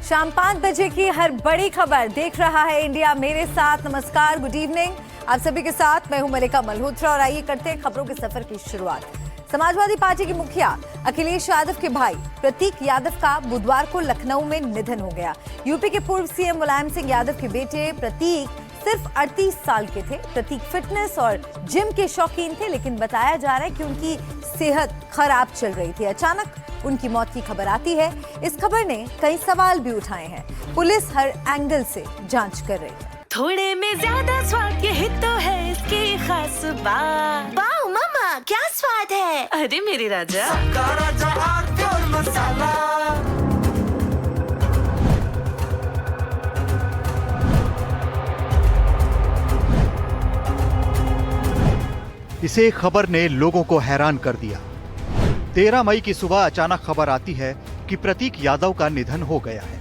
शाम 5 बजे की हर बड़ी खबर देख रहा है इंडिया मेरे साथ। नमस्कार, गुड इवनिंग। आप सभी के साथ मैं हूं मलिका मल्होत्रा और आइए करते हैं खबरों के सफर की शुरुआत। समाजवादी पार्टी के मुखिया अखिलेश यादव के भाई प्रतीक यादव का बुधवार को लखनऊ में निधन हो गया। यूपी के पूर्व सीएम मुलायम सिंह यादव के बेटे प्रतीक सिर्फ 38 साल के थे। प्रतीक फिटनेस और जिम के शौकीन थे, लेकिन बताया जा रहा है कि उनकी सेहत खराब चल रही थी। अचानक उनकी मौत की खबर आती है। इस खबर ने कई सवाल भी उठाए हैं। पुलिस हर एंगल से जांच कर रही है। थोड़े में ज्यादा स्वाद यही तो है इसकी खास बात। वाओ मामा, क्या स्वाद है। अरे मेरे राजा, मसाला। इसे खबर ने लोगों को हैरान कर दिया। 13 मई की सुबह अचानक खबर आती है कि प्रतीक यादव का निधन हो गया है।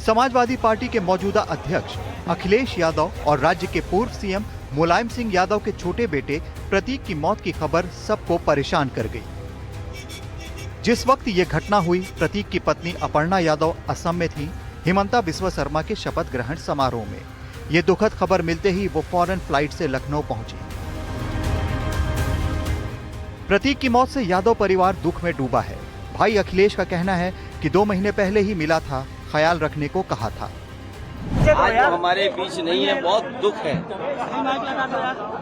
समाजवादी पार्टी के मौजूदा अध्यक्ष अखिलेश यादव और राज्य के पूर्व सीएम मुलायम सिंह यादव के छोटे बेटे प्रतीक की मौत की खबर सबको परेशान कर गई। जिस वक्त ये घटना हुई, प्रतीक की पत्नी अपर्णा यादव असम में थी, हिमंता बिस्वा शर्मा के शपथ ग्रहण समारोह में। ये दुखद खबर मिलते ही वो फौरन फ्लाइट से लखनऊ पहुंची। प्रतीक की मौत से यादव परिवार दुख में डूबा है। भाई अखिलेश का कहना है कि 2 महीने पहले ही मिला था, ख्याल रखने को कहा था। आज वो हमारे बीच नहीं है, बहुत दुख है।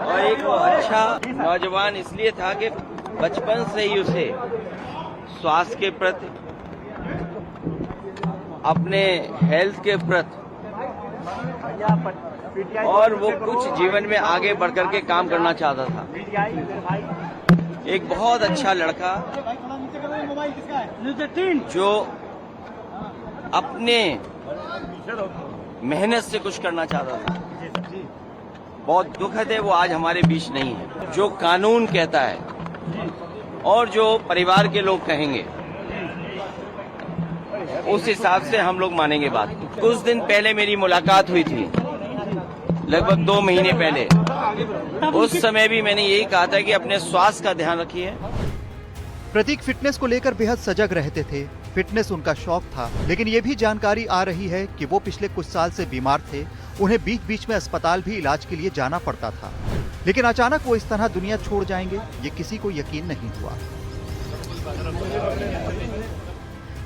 और एक वो अच्छा नौजवान इसलिए था कि बचपन से ही उसे स्वास्थ्य के प्रति, अपने हेल्थ के प्रति और वो कुछ जीवन में आगे बढ़कर के काम करना चाहता था। एक बहुत अच्छा लड़का जो अपने मेहनत से कुछ करना चाहता था। बहुत दुखद है वो आज हमारे बीच नहीं है। जो कानून कहता है और जो परिवार के लोग कहेंगे उस हिसाब से हम लोग मानेंगे बात। कुछ दिन पहले मेरी मुलाकात हुई थी, लगभग 2 महीने पहले। उस समय भी मैंने यही कहा था कि अपने स्वास्थ्य का ध्यान रखिए। प्रतीक फिटनेस को लेकर बेहद सजग रहते थे। फिटनेस उनका शौक था, लेकिन ये भी जानकारी आ रही है कि वो पिछले कुछ साल से बीमार थे। उन्हें बीच बीच में अस्पताल भी इलाज के लिए जाना पड़ता था, लेकिन अचानक वो इस तरह दुनिया छोड़ जाएंगे, ये किसी को यकीन नहीं हुआ।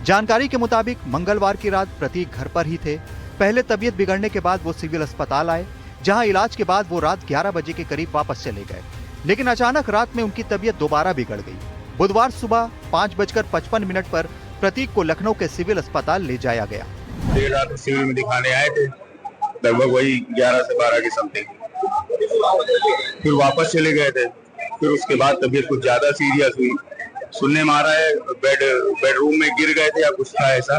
जानकारी के मुताबिक मंगलवार की रात प्रतीक घर पर ही थे। पहले तबीयत बिगड़ने के बाद वो सिविल अस्पताल आए, जहां इलाज के बाद वो रात 11 बजे के करीब वापस चले गए। लेकिन अचानक रात में उनकी तबीयत दोबारा बिगड़ गई। बुधवार सुबह 5:55 पर प्रतीक को लखनऊ के सिविल अस्पताल ले जाया गया। देर रात सिविल में दिखाने आए थे, लगभग वही 11 से 12 के समथिंग। फिर वापस चले गए थे। फिर उसके बाद तबीयत कुछ ज्यादा सीरियस हुई। सुनने में आ रहा है बेडरूम में गिर गए थे या कुछ था ऐसा।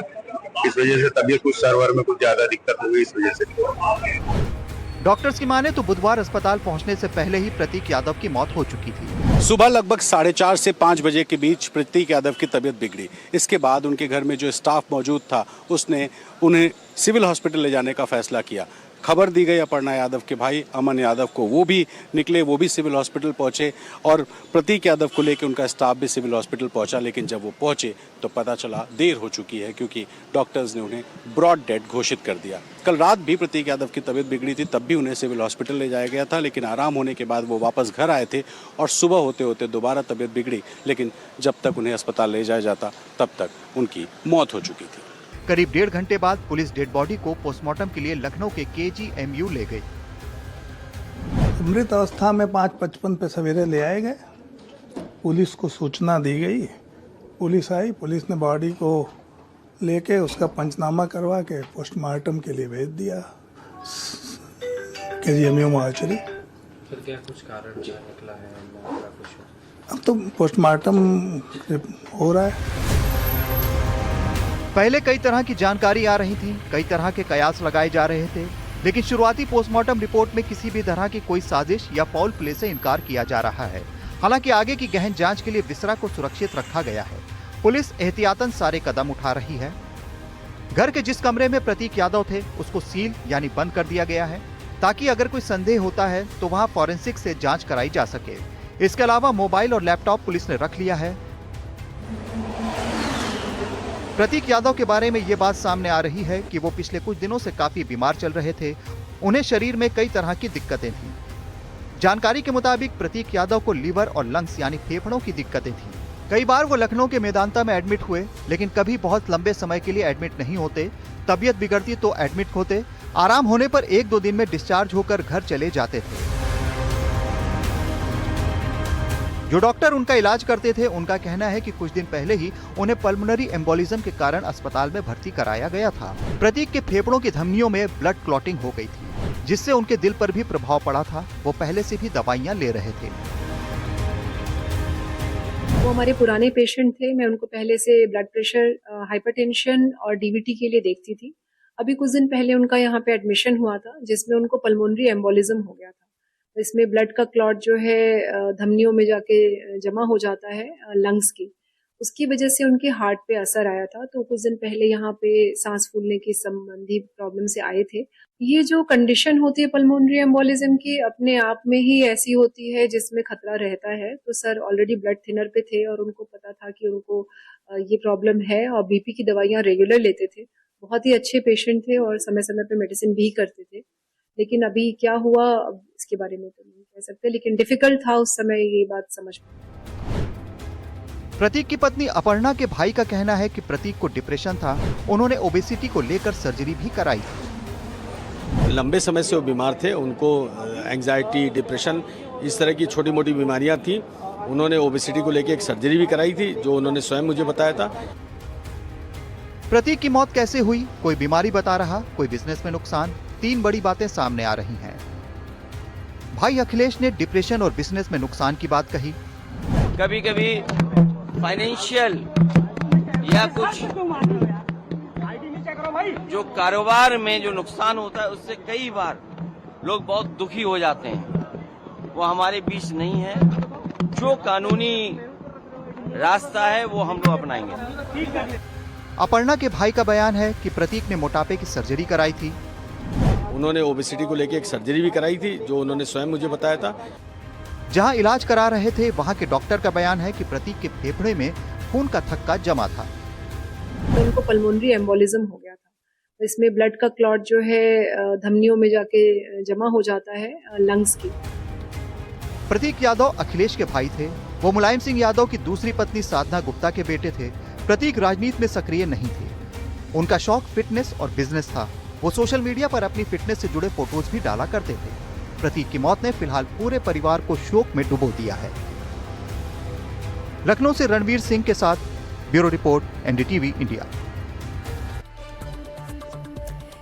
इस वजह से तबीयत कुछ सर्वर में कुछ ज्यादा दिक्कत हुई, इस वजह से। डॉक्टर्स की माने तो बुधवार अस्पताल पहुंचने से पहले ही प्रतीक यादव की मौत हो चुकी थी। सुबह लगभग 4:30 से 5 बजे के बीच प्रतीक यादव की तबीयत बिगड़ी। इसके बाद उनके घर में जो स्टाफ मौजूद था उसने उन्हें सिविल हॉस्पिटल ले जाने का फैसला किया। खबर दी गई अपर्णा यादव के भाई अमन यादव को, वो भी निकले, वो भी सिविल हॉस्पिटल पहुंचे और प्रतीक यादव को लेकर उनका स्टाफ भी सिविल हॉस्पिटल पहुंचा। लेकिन जब वो पहुंचे तो पता चला देर हो चुकी है, क्योंकि डॉक्टर्स ने उन्हें ब्रॉड डेड घोषित कर दिया। कल रात भी प्रतीक यादव की तबीयत बिगड़ी थी, तब भी उन्हें सिविल हॉस्पिटल ले जाया गया था, लेकिन आराम होने के बाद वो वापस घर आए थे और सुबह होते होते दोबारा तबीयत बिगड़ी। लेकिन जब तक उन्हें अस्पताल ले जाया जाता तब तक उनकी मौत हो चुकी थी। करीब 1.5 घंटे बाद पुलिस डेड बॉडी को पोस्टमार्टम के लिए लखनऊ के KGMU ले गई। मृत अवस्था में 5:55 पे सवेरे ले आए गए। पुलिस को सूचना दी गई, पुलिस आई, पुलिस ने बॉडी को लेके उसका पंचनामा करवा के पोस्टमार्टम के लिए भेज दिया KGMU मोर्चरी। फिर क्या कुछ कारण निकला है? अब तो पोस्टमार्टम हो रहा है। पहले कई तरह की जानकारी आ रही थी, कई तरह के कयास लगाए जा रहे थे, लेकिन शुरुआती पोस्टमार्टम रिपोर्ट में किसी भी तरह की कोई साजिश या फाउल प्ले से इनकार किया जा रहा है। हालांकि आगे की गहन जांच के लिए विसरा को सुरक्षित रखा गया है। पुलिस एहतियातन सारे कदम उठा रही है। घर के जिस कमरे में प्रतीक यादव थे उसको सील यानी बंद कर दिया गया है, ताकि अगर कोई संदेह होता है तो वहां फॉरेंसिक से जांच कराई जा सके। इसके अलावा मोबाइल और लैपटॉप पुलिस ने रख लिया है। प्रतीक यादव के बारे में ये बात सामने आ रही है कि वो पिछले कुछ दिनों से काफी बीमार चल रहे थे। उन्हें शरीर में कई तरह की दिक्कतें थीं। जानकारी के मुताबिक प्रतीक यादव को लीवर और लंग्स यानी फेफड़ों की दिक्कतें थीं। कई बार वो लखनऊ के मेदांता में एडमिट हुए, लेकिन कभी बहुत लंबे समय के लिए एडमिट नहीं होते। तबीयत बिगड़ती तो एडमिट होते, आराम होने पर 1-2 दिन में डिस्चार्ज होकर घर चले जाते थे। जो डॉक्टर उनका इलाज करते थे, उनका कहना है कि कुछ दिन पहले ही उन्हें पल्मोनरी एम्बोलिज्म के कारण अस्पताल में भर्ती कराया गया था। प्रतीक के फेफड़ों की धमनियों में ब्लड क्लॉटिंग हो गई थी, जिससे उनके दिल पर भी प्रभाव पड़ा था। वो पहले से भी दवाइयां ले रहे थे। वो हमारे पुराने पेशेंट थे। मैं उनको पहले से ब्लड प्रेशर, हाइपरटेंशन और डीवीटी के लिए देखती थी। अभी कुछ दिन पहले उनका यहाँ पे एडमिशन हुआ था, जिसमें उनको पल्मोनरी एम्बोलिज्म हो गया था। इसमें ब्लड का क्लॉट जो है धमनियों में जाके जमा हो जाता है लंग्स की, उसकी वजह से उनके हार्ट पे असर आया था। तो कुछ दिन पहले यहाँ पे सांस फूलने की संबंधी प्रॉब्लम से आए थे। ये जो कंडीशन होती है पल्मोनरी एम्बोलिज्म की, अपने आप में ही ऐसी होती है जिसमें खतरा रहता है। तो सर ऑलरेडी ब्लड थिनर पे थे और उनको पता था कि उनको ये प्रॉब्लम है और बीपी की दवाइयाँ रेगुलर लेते थे। बहुत ही अच्छे पेशेंट थे और समय समय पे मेडिसिन भी करते थे। लेकिन अभी क्या हुआ इसके बारे में तो नहीं कह सकते, लेकिन डिफिकल्ट था उस समय ये बात समझ। प्रतीक की पत्नी अपर्णा के भाई का कहना है कि प्रतीक को डिप्रेशन था। उन्होंने ओबेसिटी को लेकर सर्जरी भी कराई। लंबे समय से वो बीमार थे, उनको एंजाइटी, डिप्रेशन, इस तरह की छोटी मोटी बीमारियां थी। उन्होंने ओबेसिटी को लेकर एक सर्जरी भी कराई थी, जो उन्होंने स्वयं मुझे बताया था। प्रतीक की मौत कैसे हुई? कोई बीमारी बता रहा, कोई बिजनेस में नुकसान। 3 बड़ी बातें सामने आ रही हैं। भाई अखिलेश ने डिप्रेशन और बिजनेस में नुकसान की बात कही। कभी कभी फाइनेंशियल या कुछ जो कारोबार में जो नुकसान होता है, उससे कई बार लोग बहुत दुखी हो जाते हैं। वो हमारे बीच नहीं है। जो कानूनी रास्ता है वो हम लोग अपनाएंगे। अपर्णा के भाई का बयान है कि प्रतीक ने मोटापे की सर्जरी कराई थी। उन्होंने ओबेसिटी को लेकर एक सर्जरी भी कराई थी, जो उन्होंने स्वयं मुझे बताया था। जहां इलाज करा रहे थे, वहां के डॉक्टर का बयान है कि प्रतीक के फेफड़े में खून का थक्का जमा था। तो उनको पल्मोनरी एम्बोलिज्म हो गया था। इसमें ब्लड का क्लॉट जो है धमनियों में जाके जमा हो जाता है लंग्स की। प्रतीक यादव अखिलेश के भाई थे। वो मुलायम सिंह यादव की दूसरी पत्नी साधना गुप्ता के बेटे थे। प्रतीक राजनीति में सक्रिय नहीं थे। उनका शौक फिटनेस और बिजनेस था। वो सोशल मीडिया पर अपनी फिटनेस से जुड़े फोटोज भी डाला करते थे। प्रतीक की मौत ने फिलहाल पूरे परिवार को शोक में डुबो दिया है। लखनऊ से रणवीर सिंह के साथ ब्यूरो रिपोर्ट, एनडीटीवी इंडिया।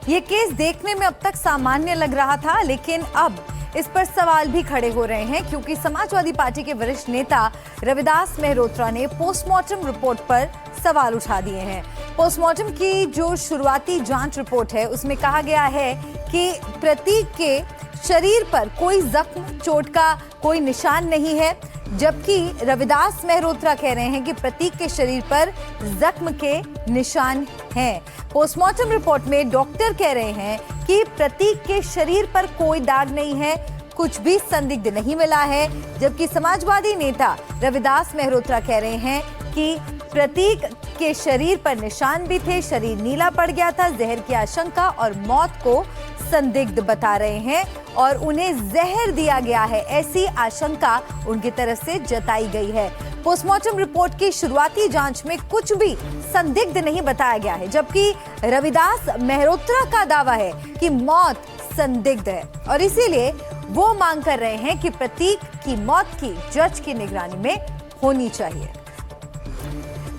ये केस देखने में अब तक सामान्य लग रहा था, लेकिन अब इस पर सवाल भी खड़े हो रहे हैं, क्योंकि समाजवादी पार्टी के वरिष्ठ नेता रविदास मेहरोत्रा ने पोस्टमार्टम रिपोर्ट पर सवाल उठा दिए हैं। पोस्टमार्टम की जो शुरुआती जांच रिपोर्ट है, उसमें कहा गया है कि प्रतीक के शरीर पर कोई जख्म, चोट का कोई निशान नहीं है, जबकि रविदास मेहरोत्रा कह रहे हैं कि प्रतीक के शरीर पर जख्म के निशान हैं। पोस्टमार्टम रिपोर्ट में डॉक्टर कह रहे हैं कि प्रतीक के शरीर पर कोई दाग नहीं है, कुछ भी संदिग्ध नहीं मिला है, जबकि समाजवादी नेता रविदास मेहरोत्रा कह रहे हैं कि प्रतीक के शरीर पर निशान भी थे, शरीर नीला पड़ गया था, जहर की आशंका और मौत को संदिग्ध बता रहे हैं और उन्हें जहर दिया गया है, ऐसी आशंका उनकी तरफ से जताई गई है। पोस्टमार्टम रिपोर्ट की शुरुआती जांच में कुछ भी संदिग्ध नहीं बताया गया है, जबकि रविदास मेहरोत्रा का दावा है कि मौत संदिग्ध है और इसीलिए वो मांग कर रहे हैं कि प्रतीक की मौत की जज की निगरानी में होनी चाहिए।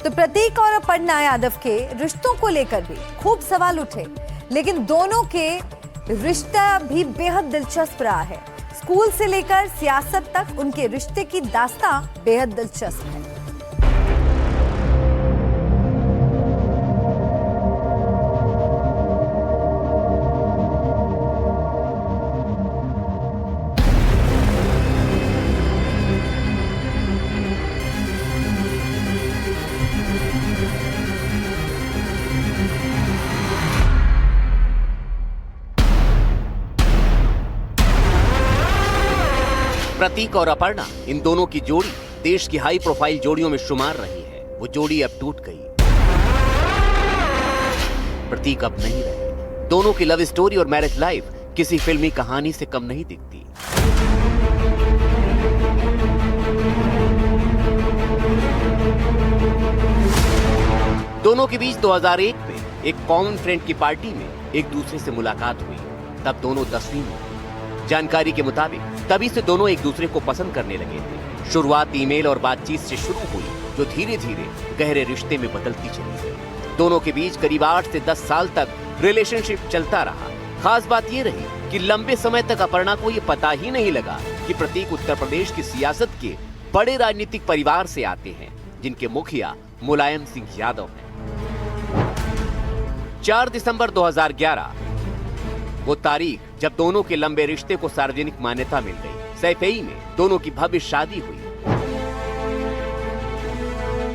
तो प्रतीक और अपर्णा यादव के रिश्तों को लेकर भी खूब सवाल उठे, लेकिन दोनों के रिश्ता भी बेहद दिलचस्प रहा है। स्कूल से लेकर सियासत तक उनके रिश्ते की दास्तां बेहद दिलचस्प है। प्रतीक और अपर्णा, इन दोनों की जोड़ी देश की हाई प्रोफाइल जोड़ियों में शुमार रही है। वो जोड़ी अब टूट गई। प्रतीक अब नहीं रहे। दोनों की लव स्टोरी और मैरिज लाइफ किसी फिल्मी कहानी से कम नहीं दिखती। दोनों के बीच 2001 में एक कॉमन फ्रेंड की पार्टी में एक दूसरे से मुलाकात हुई। तब दोनों 10वीं में। जानकारी के मुताबिक तभी से दोनों एक दूसरे को पसंद करने लगे थे। शुरुआत ईमेल और बातचीत से शुरू हुई, जो धीरे धीरे गहरे रिश्ते में बदलती चली गई। दोनों के बीच करीब 8 से 10 साल तक रिलेशनशिप चलता रहा। खास बात ये रही कि लंबे समय तक अपर्णा को ये पता ही नहीं लगा कि प्रतीक उत्तर प्रदेश की सियासत के बड़े राजनीतिक परिवार से आते हैं, जिनके मुखिया मुलायम सिंह यादव हैं। 4 दिसंबर 2011 वो तारीख जब दोनों के लंबे रिश्ते को सार्वजनिक मान्यता मिल गई। सैफई में दोनों की भव्य शादी हुई।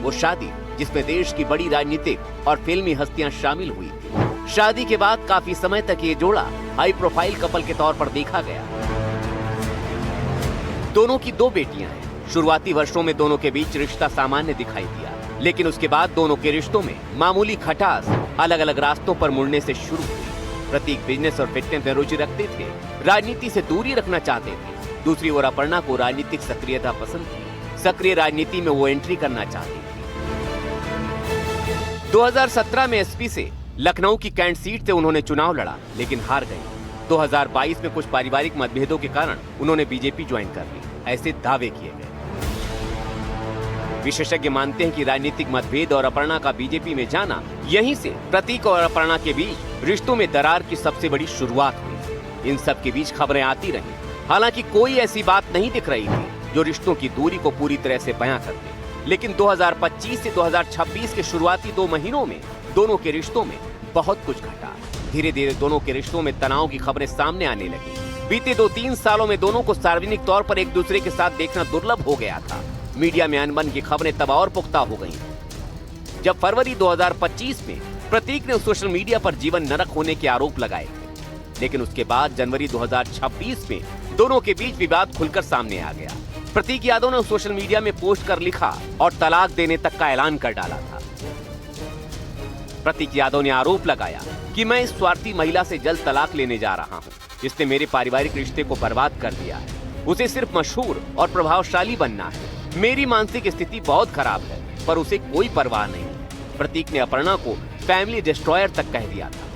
वो शादी जिसमें देश की बड़ी राजनीतिक और फिल्मी हस्तियां शामिल हुई थी। शादी के बाद काफी समय तक ये जोड़ा हाई प्रोफाइल कपल के तौर पर देखा गया। दोनों की 2 बेटियां हैं। शुरुआती वर्षों में दोनों के बीच रिश्ता सामान्य दिखाई दिया, लेकिन उसके बाद दोनों के रिश्तों में मामूली खटास अलग अलग रास्तों पर मुड़ने से शुरू हुई। प्रतीक बिजनेस और फिटनेस में रुचि रखते थे, राजनीति से दूरी रखना चाहते थे। दूसरी ओर अपर्णा को राजनीतिक सक्रियता पसंद थी। सक्रिय राजनीति में वो एंट्री करना चाहती थी। 2017 में एसपी से लखनऊ की कैंट सीट से उन्होंने चुनाव लड़ा, लेकिन हार गए। 2022 में कुछ पारिवारिक मतभेदों के कारण उन्होंने बीजेपी ज्वाइन कर ली, ऐसे दावे किए गए। विशेषज्ञ मानते हैं कि राजनीतिक मतभेद और अपर्णा का बीजेपी में जाना, यहीं से प्रतीक और अपर्णा के बीच रिश्तों में दरार की सबसे बड़ी शुरुआत हुई। इन सब के बीच खबरें आती रहीं, हालांकि कोई ऐसी बात नहीं दिख रही थी जो रिश्तों की दूरी को पूरी तरह से बयां कर दे। लेकिन 2025 से 2026 के शुरुआती 2 महीनों में दोनों के रिश्तों में बहुत कुछ घटा। धीरे धीरे दोनों के रिश्तों में तनाव की खबरें सामने आने लगी। बीते 2-3 सालों में दोनों को सार्वजनिक तौर पर एक दूसरे के साथ देखना दुर्लभ हो गया था। मीडिया में अनबन की खबरें तब और पुख्ता हो गईं, जब फरवरी 2025 में प्रतीक ने सोशल मीडिया पर जीवन नरक होने के आरोप लगाए थे। लेकिन उसके बाद जनवरी 2026 में दोनों के बीच विवाद खुलकर सामने आ गया। प्रतीक यादव ने सोशल मीडिया में पोस्ट कर लिखा और तलाक देने तक का ऐलान कर डाला था। प्रतीक यादव ने आरोप लगाया कि मैं इस स्वार्थी महिला से जल्द तलाक लेने जा रहा हूं, जिसने मेरे पारिवारिक रिश्ते को बर्बाद कर दिया है। उसे सिर्फ मशहूर और प्रभावशाली बनना है। मेरी मानसिक स्थिति बहुत खराब है, पर उसे कोई परवाह नहीं। प्रतीक ने अपर्णा को फैमिली डिस्ट्रॉयर तक कह दिया था।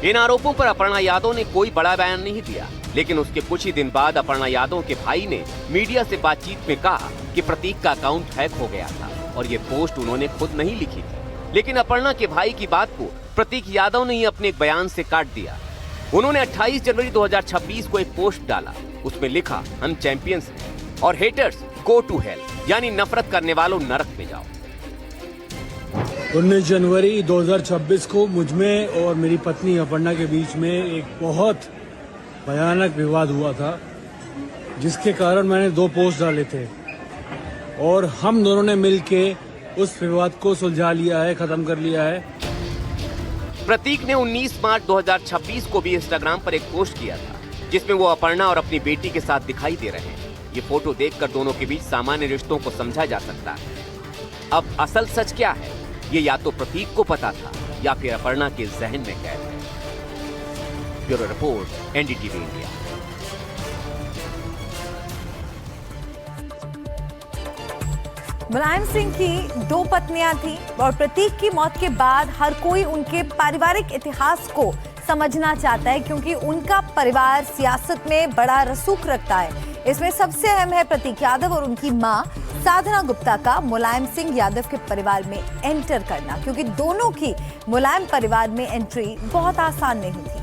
इन आरोपों पर अपर्णा यादव ने कोई बड़ा बयान नहीं दिया, लेकिन उसके कुछ ही दिन बाद अपर्णा यादव के भाई ने मीडिया से बातचीत में कहा कि प्रतीक का अकाउंट हैक हो गया था और ये पोस्ट उन्होंने खुद नहीं लिखी थी। लेकिन अपर्णा के भाई की बात को प्रतीक यादव ने ही अपने एक बयान से काट दिया। उन्होंने 28 जनवरी 2026 को एक पोस्ट डाला। उसमें लिखा, हम चैंपियंस हैं और हेटर्स गो टू हेल, यानी नफरत करने वालों नरक में जाओ। 19 जनवरी 2026 को मुझमें और मेरी पत्नी अपर्णा के बीच में एक बहुत भयानक विवाद हुआ था, जिसके कारण मैंने 2 पोस्ट डाले थे और हम दोनों ने मिलके उस विवाद को सुलझा लिया है, खत्म कर लिया है। प्रतीक ने 19 मार्च 2026 को भी इंस्टाग्राम पर एक पोस्ट किया था, जिसमें वो अपर्णा और अपनी बेटी के साथ दिखाई दे रहे हैं। ये फोटो देखकर दोनों के बीच सामान्य रिश्तों को समझा जा सकता है। अब असल सच क्या है, ये या तो प्रतीक को पता था या फिर अपर्णा के जहन में कैद है। Bureau report, NDTV India. Mulayam Singh की 2 पत्नियां थीं और प्रतीक की मौत के बाद हर कोई उनके पारिवारिक इतिहास को समझना चाहता है, क्योंकि उनका परिवार सियासत में बड़ा रसूख रखता है। इसमें सबसे अहम है प्रतीक यादव और उनकी मां साधना गुप्ता का मुलायम सिंह यादव के परिवार में एंटर करना, क्योंकि दोनों की मुलायम परिवार में एंट्री बहुत आसान नहीं थी।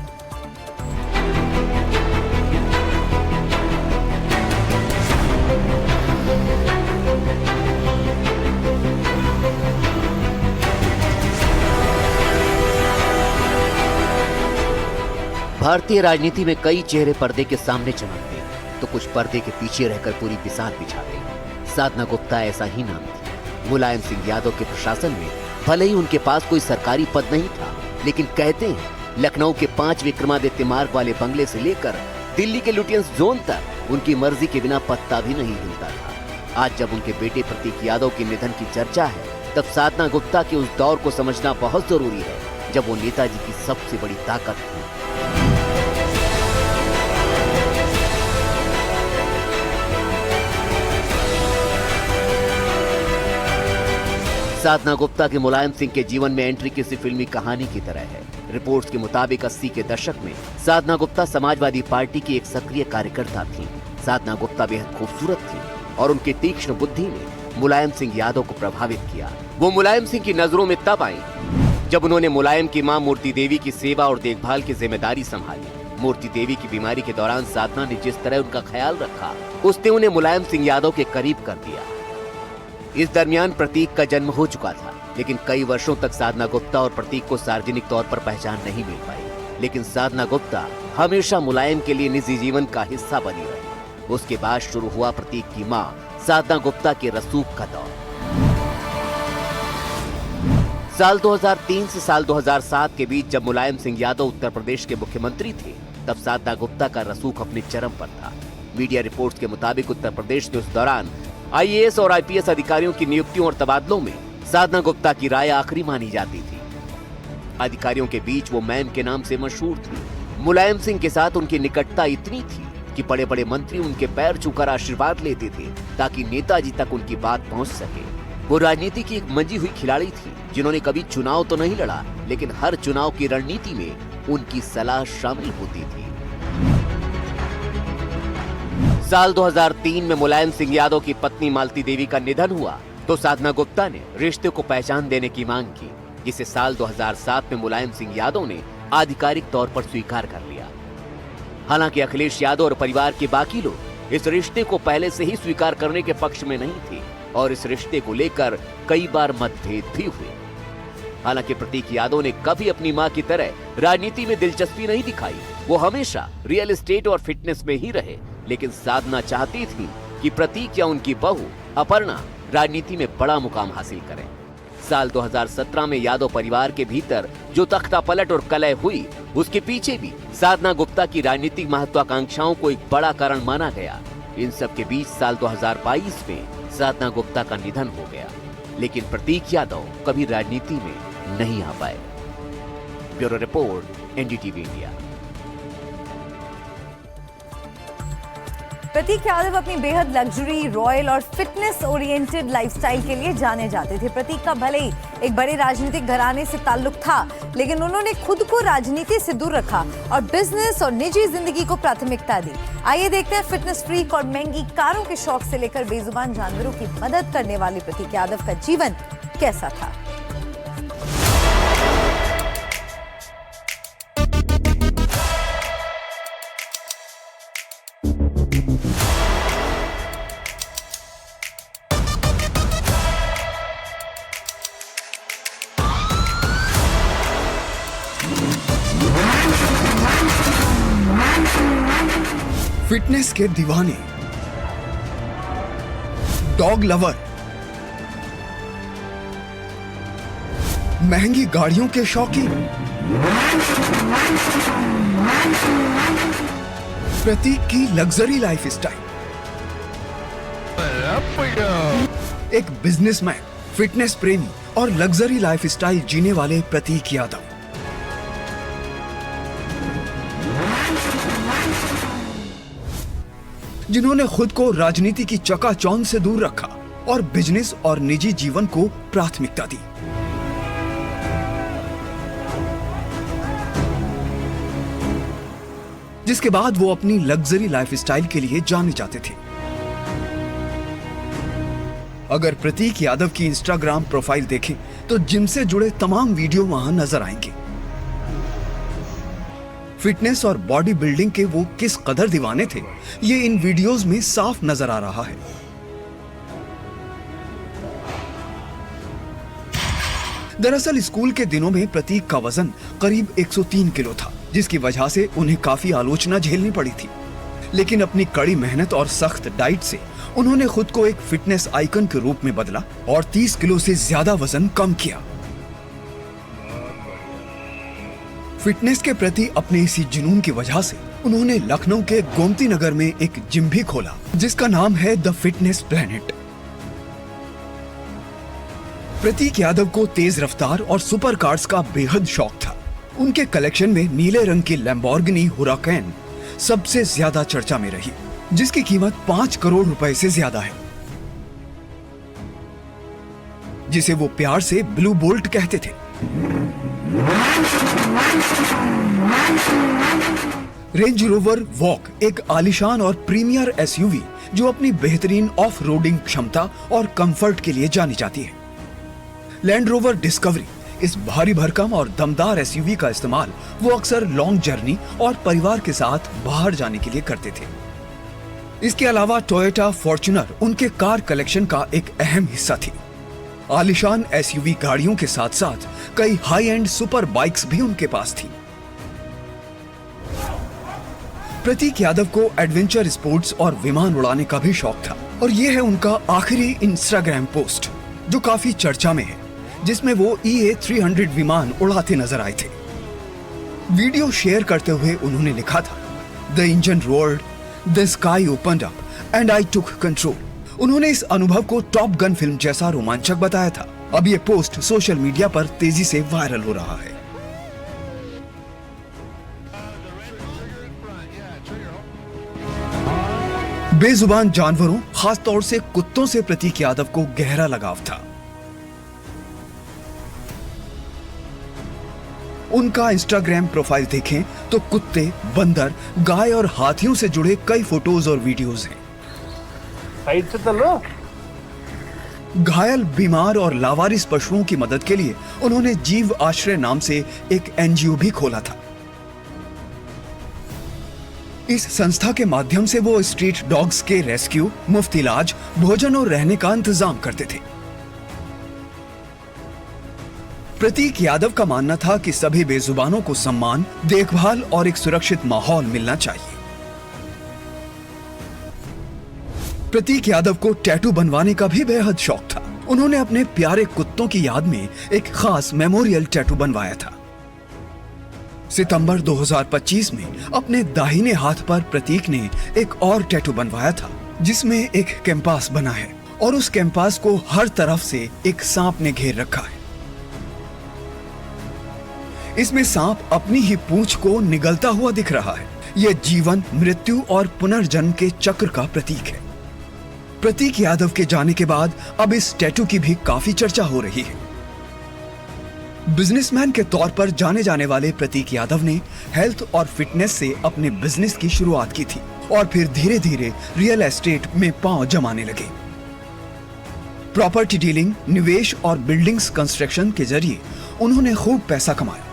भारतीय राजनीति में कई चेहरे पर्दे के सामने चमकते हैं, तो कुछ पर्दे के पीछे रहकर पूरी बिसात बिछाते हैं। साधना गुप्ता ऐसा ही नाम थी। मुलायम सिंह यादव के प्रशासन में भले ही उनके पास कोई सरकारी पद नहीं था, लेकिन कहते हैं लखनऊ के 5 विक्रमादित्य मार्ग वाले बंगले से लेकर दिल्ली के लुटियंस जोन तक उनकी मर्जी के बिना पत्ता भी नहीं हिलता था। आज जब उनके बेटे प्रतीक यादव के निधन की चर्चा है, तब साधना गुप्ता के उस दौर को समझना बहुत जरूरी है जब वो नेताजी की सबसे बड़ी ताकत थी। साधना गुप्ता के मुलायम सिंह के जीवन में एंट्री किसी फिल्मी कहानी की तरह है। रिपोर्ट्स के मुताबिक 80 के दशक में साधना गुप्ता समाजवादी पार्टी की एक सक्रिय कार्यकर्ता थी। साधना गुप्ता बेहद खूबसूरत थी और उनकी तीक्ष्ण बुद्धि ने मुलायम सिंह यादव को प्रभावित किया। वो मुलायम सिंह की नजरों में तब आई जब उन्होंने मुलायम की मां मूर्ति देवी की सेवा और देखभाल की जिम्मेदारी संभाली। मूर्ति देवी की बीमारी के दौरान साधना ने जिस तरह उनका ख्याल रखा, उसने उन्हें मुलायम सिंह यादव के करीब कर दिया। इस दरमियान प्रतीक का जन्म हो चुका था, लेकिन कई वर्षों तक साधना गुप्ता और प्रतीक को सार्वजनिक तौर पर पहचान नहीं मिल पाई। लेकिन साधना गुप्ता हमेशा मुलायम के लिए निजी जीवन का हिस्सा बनी रही। उसके बाद शुरू हुआ प्रतीक की मां साधना गुप्ता के रसूख का दौर। साल 2003 से साल 2007 के बीच जब मुलायम सिंह यादव उत्तर प्रदेश के मुख्यमंत्री थे, तब साधना गुप्ता का रसूख अपने चरम पर था। मीडिया रिपोर्ट्स के मुताबिक उत्तर प्रदेश में उस दौरान IAS और IPS अधिकारियों की नियुक्तियों और तबादलों में साधना गुप्ता की राय आखिरी मानी जाती थी। अधिकारियों के बीच वो मैम के नाम से मशहूर थी। मुलायम सिंह के साथ उनकी निकटता इतनी थी कि बड़े बड़े मंत्री उनके पैर छूकर आशीर्वाद लेते थे ताकि नेताजी तक उनकी बात पहुंच सके। वो राजनीति की एक मंजी हुई खिलाड़ी थी जिन्होंने कभी चुनाव तो नहीं लड़ा, लेकिन हर चुनाव की रणनीति में उनकी सलाह शामिल होती थी। साल 2003 में मुलायम सिंह यादव की पत्नी मालती देवी का निधन हुआ तो साधना गुप्ता ने रिश्ते को पहचान देने की मांग की, जिसे साल 2007 में मुलायम सिंह यादव ने आधिकारिक तौर पर स्वीकार कर लिया। हालांकि अखिलेश यादव और परिवार के बाकी लोग इस रिश्ते को पहले से ही स्वीकार करने के पक्ष में नहीं थे और इस रिश्ते को लेकर कई बार मतभेद भी हुए। हालांकि प्रतीक यादव ने कभी अपनी मां की तरह राजनीति में दिलचस्पी नहीं दिखाई। वो हमेशा रियल एस्टेट और फिटनेस में ही रहे, लेकिन साधना चाहती थी कि प्रतीक या उनकी बहू अपर्णा राजनीति में बड़ा मुकाम हासिल करें। साल 2017 में यादव परिवार के भीतर जो तख्तापलट और कलह हुई, उसके पीछे भी साधना गुप्ता की राजनीतिक महत्वाकांक्षाओं को एक बड़ा कारण माना गया। इन सब के बीच साल 2022 में साधना गुप्ता का निधन हो गया, लेकिन प्रतीक यादव कभी राजनीति में नहीं आ पाए। Bureau report, NDTV India. Prateek Yadav अपनी बेहद लग्जरी, रॉयल और फिटनेस ओरिएंटेड लाइफस्टाइल के लिए जाने जाते थे। प्रतीक का भले ही एक बड़े राजनीतिक घराने से ताल्लुक था, लेकिन उन्होंने खुद को राजनीति से दूर रखा और बिजनेस और निजी जिंदगी को प्राथमिकता दी। आइए देखते हैं फिटनेस फ्रीक और महंगी कारों के शौक से लेकर बेजुबान जानवरों की मदद करने वाले प्रतीक यादव का जीवन कैसा था। फिटनेस के दीवाने, डॉग लवर, महंगी गाड़ियों के शौकीन, प्रतीक की लग्जरी लाइफस्टाइल। एक बिजनेसमैन, फिटनेस प्रेमी और लग्जरी लाइफस्टाइल जीने वाले प्रतीक यादव। जिन्होंने खुद को राजनीति की चकाचौंध से दूर रखा और बिजनेस और निजी जीवन को प्राथमिकता दी। जिसके बाद वो अपनी लग्जरी लाइफस्टाइल के लिए जाने जाते थे। अगर प्रतीक यादव की इंस्टाग्राम प्रोफाइल देखें तो जिम से जुड़े तमाम वीडियो वहां नजर आएंगे। फिटनेस और बॉडी बिल्डिंग के वो किस कदर दीवाने थे, ये इन वीडियोस में साफ नजर आ रहा है। दरअसल स्कूल के दिनों में प्रतीक का वजन करीब 103 किलो था, जिसकी वजह से उन्हें काफी आलोचना झेलनी पड़ी थी। लेकिन अपनी कड़ी मेहनत और सख्त डाइट से उन्होंने खुद को एक फिटनेस आइकन के रूप में बदला और 30 किलो से ज्यादा वजन कम किया। फिटनेस के प्रति अपने इसी जुनून की वजह से उन्होंने लखनऊ के गोमती नगर में एक जिम भी खोला, जिसका नाम है द फिटनेस प्लैनेट। प्रतीक यादव को तेज रफ्तार और सुपर कार्स का बेहद शौक था। उनके कलेक्शन में नीले रंग की लैम्बोर्गिनी हुराकैन सबसे ज्यादा चर्चा में रही, जिसकी कीमत 5 करोड़ रुपए से ज्यादा है, जिसे वो प्यार से ब्लू बोल्ट कहते थे। रेंज रोवर वॉक एक आलीशान और प्रीमियर एसयूवी जो अपनी बेहतरीन ऑफ रोडिंग क्षमता और कंफर्ट के लिए जानी जाती है। लैंड रोवर डिस्कवरी इस भारी भरकम और दमदार एसयूवी का इस्तेमाल वो अक्सर लॉन्ग जर्नी और परिवार के साथ बाहर जाने के लिए करते थे। इसके अलावा टोयोटा फॉर्च्यूनर उनके कार कलेक्शन का एक अहम हिस्सा थी। आलीशान एसयूवी गाड़ियों के साथ साथ कई हाई एंड सुपर बाइक्स भी उनके पास थी। प्रतीक यादव को एडवेंचर स्पोर्ट्स और विमान उड़ाने का भी शौक था और ये है उनका आखिरी इंस्टाग्राम पोस्ट जो काफी चर्चा में है, जिसमें वो EA-300 विमान उड़ाते नजर आए थे। वीडियो शेयर करते हुए उन्होंने लिखा था, the engine roared, the sky opened up and I took control. उन्होंने इस अनुभव को टॉप गन फिल्म जैसा रोमांचक बताया था। अब ये पोस्ट सोशल मीडिया पर तेजी से वायरल हो रहा है। बेजुबान जानवरों, खासतौर से कुत्तों से प्रतीक यादव को गहरा लगाव था। उनका इंस्टाग्राम प्रोफाइल देखें तो कुत्ते, बंदर, गाय और हाथियों से जुड़े कई फोटोज और वीडियोज हैं। साइड से चलो। घायल, बीमार और लावारिस पशुओं की मदद के लिए उन्होंने जीव आश्रय नाम से एक NGO भी खोला था। इस संस्था के माध्यम से वो स्ट्रीट डॉग्स के रेस्क्यू, मुफ्त इलाज, भोजन और रहने का इंतजाम करते थे। प्रतीक यादव का मानना था कि सभी बेजुबानों को सम्मान, देखभाल और एक सुरक्षित माहौल मिलना चाहिए। प्रतीक यादव को टैटू बनवाने का भी बेहद शौक था। उन्होंने अपने प्यारे कुत्तों की याद में एक खास मेमोरियल टैटू बनवाया था। सितंबर 2025 में अपने दाहिने हाथ पर प्रतीक ने एक और टैटू बनवाया था, जिसमें एक कैंपास बना है और उस कैंपास को हर तरफ से एक सांप ने घेर रखा है। इसमें सांप अपनी ही पूंछ को निगलता हुआ दिख रहा है। यह जीवन, मृत्यु और पुनर्जन्म के चक्र का प्रतीक है। प्रतीक यादव के जाने के बाद अब इस टैटू की भी काफी चर्चा हो रही है। बिजनेसमैन के तौर पर जाने जाने वाले प्रतीक यादव ने हेल्थ और फिटनेस से अपने बिजनेस की शुरुआत की थी और फिर धीरे धीरे रियल एस्टेट में पांव जमाने लगे। प्रॉपर्टी डीलिंग, निवेश और बिल्डिंग्स कंस्ट्रक्शन के जरिए उन्होंने खूब पैसा कमाया।